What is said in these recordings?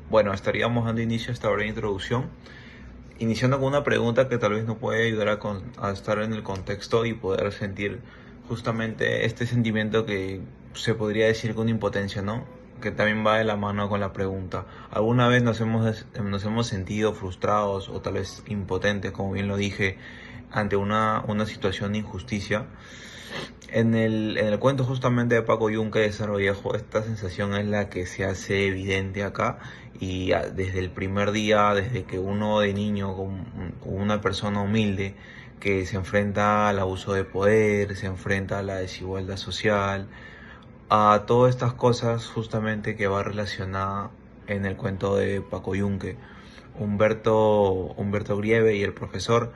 Bueno, estaríamos dando inicio a esta breve introducción, iniciando con una pregunta que tal vez nos puede ayudar a estar en el contexto y poder sentir justamente este sentimiento que se podría decir con impotencia, ¿no? Que también va de la mano con la pregunta. ¿Alguna vez nos hemos sentido frustrados o tal vez impotentes, como bien lo dije, ante una situación de injusticia? En el cuento justamente de Paco Yunque de Cerro Viejo, esta sensación es la que se hace evidente acá y desde el primer día, desde que uno de niño, con una persona humilde que se enfrenta al abuso de poder, se enfrenta a la desigualdad social, a todas estas cosas justamente que va relacionada en el cuento de Paco Yunque. Humberto Grieve y el profesor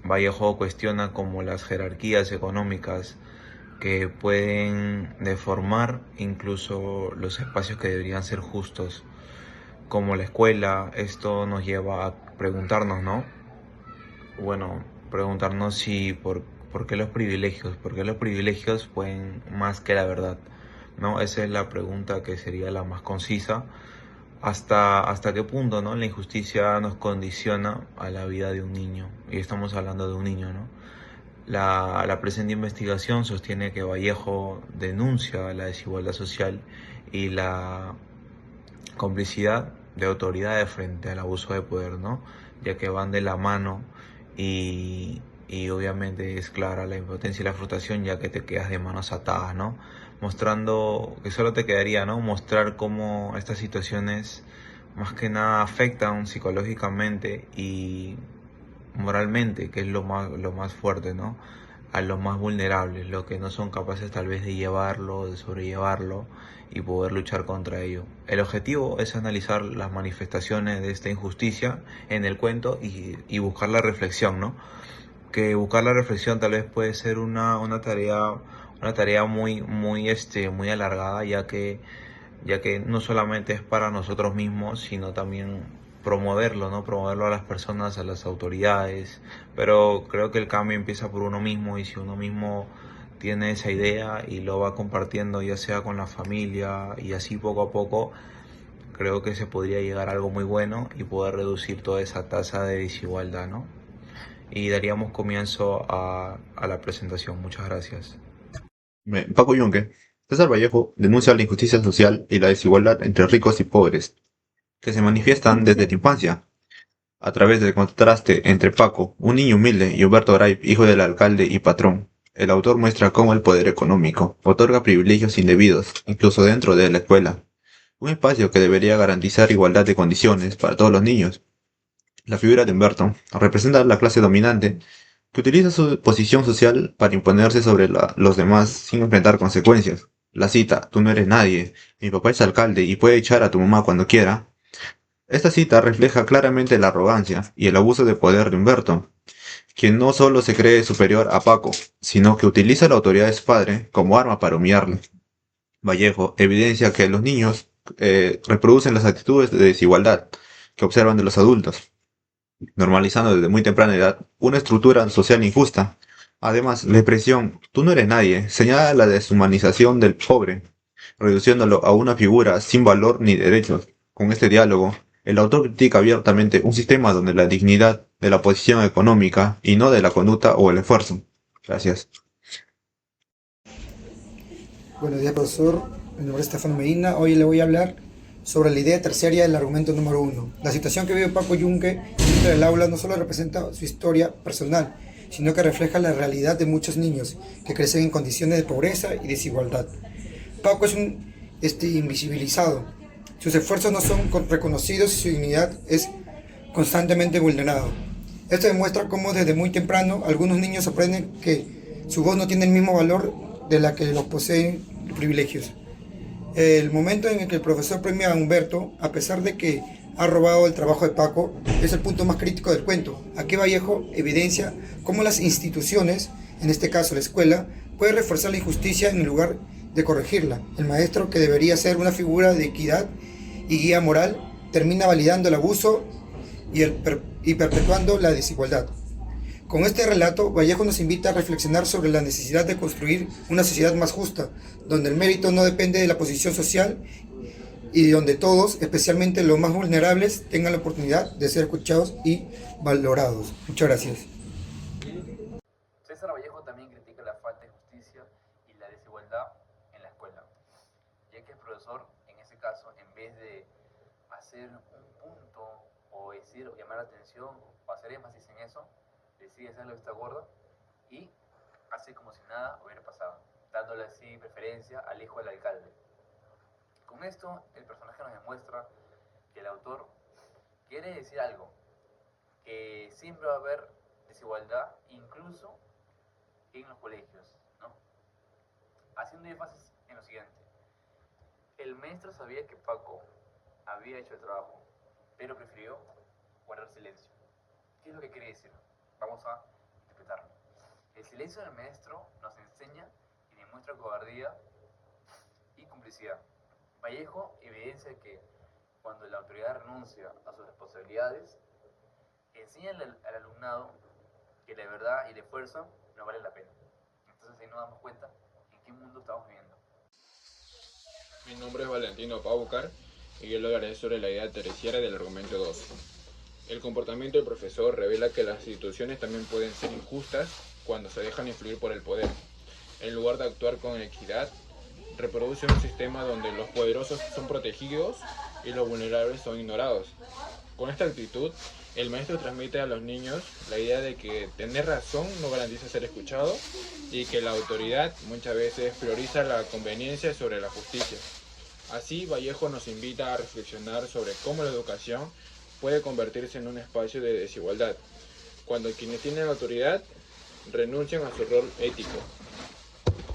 Vallejo cuestiona como las jerarquías económicas que pueden deformar incluso los espacios que deberían ser justos, como la escuela. Esto nos lleva a preguntarnos, ¿no? Bueno, preguntarnos si por qué los privilegios pueden más que la verdad, ¿no? Esa es la pregunta que sería la más concisa. ¿Hasta qué punto, ¿no? La injusticia nos condiciona a la vida de un niño? Y estamos hablando de un niño, ¿no? La presente investigación sostiene que Vallejo denuncia la desigualdad social y la complicidad de autoridades frente al abuso de poder, ¿no? Ya que van de la mano y obviamente es clara la impotencia y la frustración ya que te quedas de manos atadas, ¿no? Mostrando que solo te quedaría, ¿no? Mostrar cómo estas situaciones más que nada afectan psicológicamente y moralmente, que es lo más fuerte, ¿no? A los más vulnerables, los que no son capaces tal vez de llevarlo, de sobrellevarlo y poder luchar contra ello. El objetivo es analizar las manifestaciones de esta injusticia en el cuento y buscar la reflexión, ¿no? Que buscar la reflexión tal vez puede ser una tarea muy alargada, ya que no solamente es para nosotros mismos, sino también promoverlo, ¿no? Promoverlo a las personas, a las autoridades, pero creo que el cambio empieza por uno mismo y si uno mismo tiene esa idea y lo va compartiendo ya sea con la familia y así poco a poco, creo que se podría llegar a algo muy bueno y poder reducir toda esa tasa de desigualdad, ¿no? Y daríamos comienzo a la presentación. Muchas gracias. Paco Yunque, César Vallejo denuncia la injusticia social y la desigualdad entre ricos y pobres, que se manifiestan desde la infancia, a través del contraste entre Paco, un niño humilde, y Humberto Garay, hijo del alcalde y patrón. El autor muestra cómo el poder económico otorga privilegios indebidos, incluso dentro de la escuela, un espacio que debería garantizar igualdad de condiciones para todos los niños. La figura de Humberto representa la clase dominante que utiliza su posición social para imponerse sobre los demás sin enfrentar consecuencias. La cita, tú no eres nadie, mi papá es alcalde y puede echar a tu mamá cuando quiera. Esta cita refleja claramente la arrogancia y el abuso de poder de Humberto, quien no solo se cree superior a Paco, sino que utiliza la autoridad de su padre como arma para humillarle. Vallejo evidencia que los niños reproducen las actitudes de desigualdad que observan de los adultos, normalizando desde muy temprana edad una estructura social injusta. Además, la expresión tú no eres nadie señala la deshumanización del pobre, reduciéndolo a una figura sin valor ni derechos. Con este diálogo, el autor critica abiertamente un sistema donde la dignidad de la posición económica y no de la conducta o el esfuerzo. Gracias. Buenos días, profesor. Mi nombre es Estefano Medina. Hoy le voy a hablar sobre la idea terciaria del argumento número uno. La situación que vive Paco Yunque dentro del aula no solo representa su historia personal, sino que refleja la realidad de muchos niños que crecen en condiciones de pobreza y desigualdad. Paco es un invisibilizado. Sus esfuerzos no son reconocidos y su dignidad es constantemente vulnerada. Esto demuestra cómo desde muy temprano algunos niños aprenden que su voz no tiene el mismo valor de la que los poseen privilegios. El momento en el que el profesor premia a Humberto, a pesar de que ha robado el trabajo de Paco, es el punto más crítico del cuento. Aquí Vallejo evidencia cómo las instituciones, en este caso la escuela, pueden reforzar la injusticia en lugar de corregirla. El maestro, que debería ser una figura de equidad y guía moral, termina validando el abuso y perpetuando la desigualdad. Con este relato, Vallejo nos invita a reflexionar sobre la necesidad de construir una sociedad más justa, donde el mérito no depende de la posición social y donde todos, especialmente los más vulnerables, tengan la oportunidad de ser escuchados y valorados. Muchas gracias. César Vallejo también critica la falta de justicia y la desigualdad en la escuela, ya que el profesor, en ese caso, en vez de hacer un punto o decir o llamar la atención o hacer énfasis en eso, decide hacerlo vista gorda y hace como si nada hubiera pasado, dándole así preferencia al hijo del alcalde. Con esto, el personaje nos demuestra que el autor quiere decir algo, que siempre va a haber desigualdad, incluso en los colegios, ¿no? Haciendo énfasis en lo siguiente. El maestro sabía que Paco había hecho el trabajo, pero prefirió guardar silencio. ¿Qué es lo que quiere decir? Vamos a interpretarlo. El silencio del maestro nos enseña y demuestra cobardía y complicidad. Vallejo evidencia que cuando la autoridad renuncia a sus responsabilidades, enseña al alumnado que la verdad y el esfuerzo no vale la pena. Entonces ahí nos damos cuenta en qué mundo estamos viviendo. Mi nombre es Valentino Paucar y yo le hablaré sobre la idea terciaria del argumento 2. El comportamiento del profesor revela que las instituciones también pueden ser injustas cuando se dejan influir por el poder. En lugar de actuar con equidad, reproduce un sistema donde los poderosos son protegidos y los vulnerables son ignorados. Con esta actitud, el maestro transmite a los niños la idea de que tener razón no garantiza ser escuchado y que la autoridad muchas veces prioriza la conveniencia sobre la justicia. Así, Vallejo nos invita a reflexionar sobre cómo la educación puede convertirse en un espacio de desigualdad, cuando quienes tienen la autoridad renuncian a su rol ético.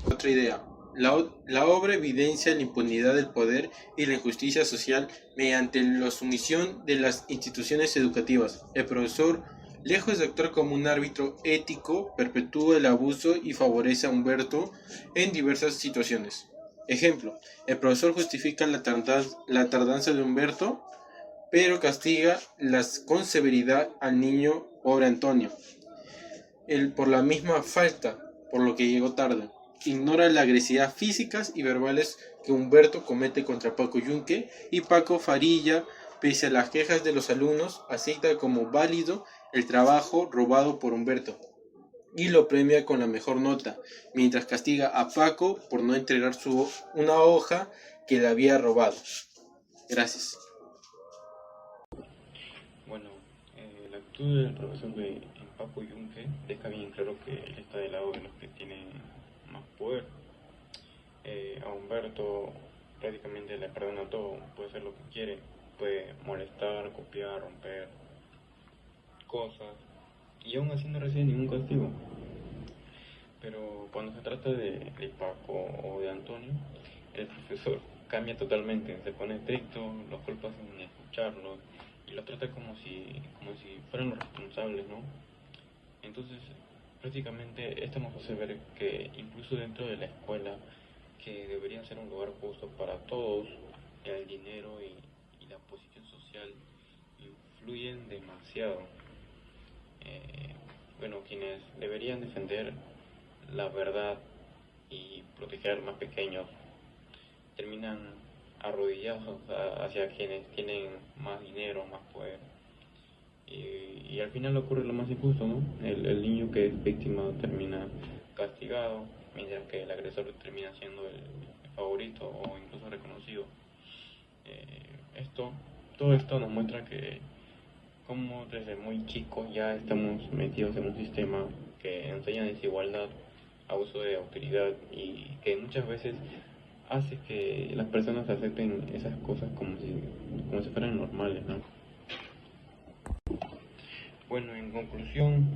Otra idea. La obra evidencia la impunidad del poder y la injusticia social mediante la sumisión de las instituciones educativas. El profesor, lejos de actuar como un árbitro ético, perpetúa el abuso y favorece a Humberto en diversas situaciones. Ejemplo, el profesor justifica la tardanza de Humberto, pero castiga con severidad al niño pobre Antonio. Él por la misma falta, por lo que llegó tarde. Ignora la agresividad físicas y verbales que Humberto comete contra Paco Yunque, y Paco Farilla, pese a las quejas de los alumnos, acepta como válido el trabajo robado por Humberto y lo premia con la mejor nota, mientras castiga a Paco por no entregar una hoja que le había robado. Gracias. Bueno, la actitud del profesor en Paco Yunque deja bien claro que él está del lado de los que tienen más poder. A Humberto prácticamente le perdona todo, puede hacer lo que quiere, puede molestar, copiar, romper cosas y aún así no recibe ningún castigo. Pero cuando se trata de Paco o de Antonio, el profesor cambia totalmente, se pone estricto, los culpa sin escucharlos y los trata como si fueran los responsables, ¿no? Entonces, prácticamente esto nos hace ver que incluso dentro de la escuela, que debería ser un lugar justo para todos, el dinero y la posición social influyen demasiado. Bueno, quienes deberían defender la verdad y proteger a los más pequeños terminan arrodillados hacia quienes tienen más dinero, más poder. Y al final ocurre lo más injusto, ¿no? El niño que es víctima termina castigado, mientras que el agresor termina siendo el favorito o incluso reconocido. Todo esto nos muestra que como desde muy chicos ya estamos metidos en un sistema que enseña desigualdad, abuso de autoridad y que muchas veces hace que las personas acepten esas cosas como si fueran normales, ¿no? Bueno, en conclusión,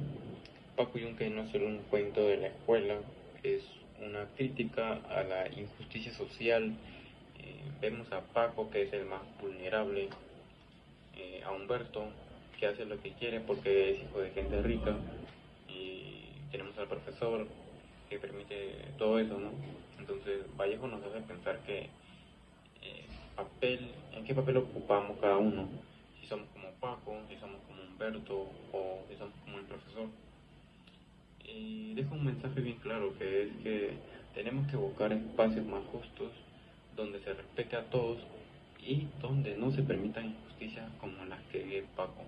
Paco Yunque no es solo un cuento de la escuela, es una crítica a la injusticia social. Vemos a Paco, que es el más vulnerable, a Humberto, que hace lo que quiere porque es hijo de gente rica, y tenemos al profesor, que permite todo eso, ¿no? Entonces Vallejo nos hace pensar que en qué papel ocupamos cada uno, si somos como Paco, si somos como Humberto o si somos como el profesor. Y deja un mensaje bien claro, que es que tenemos que buscar espacios más justos donde se respete a todos y donde no se permitan injusticias como las que vive Paco.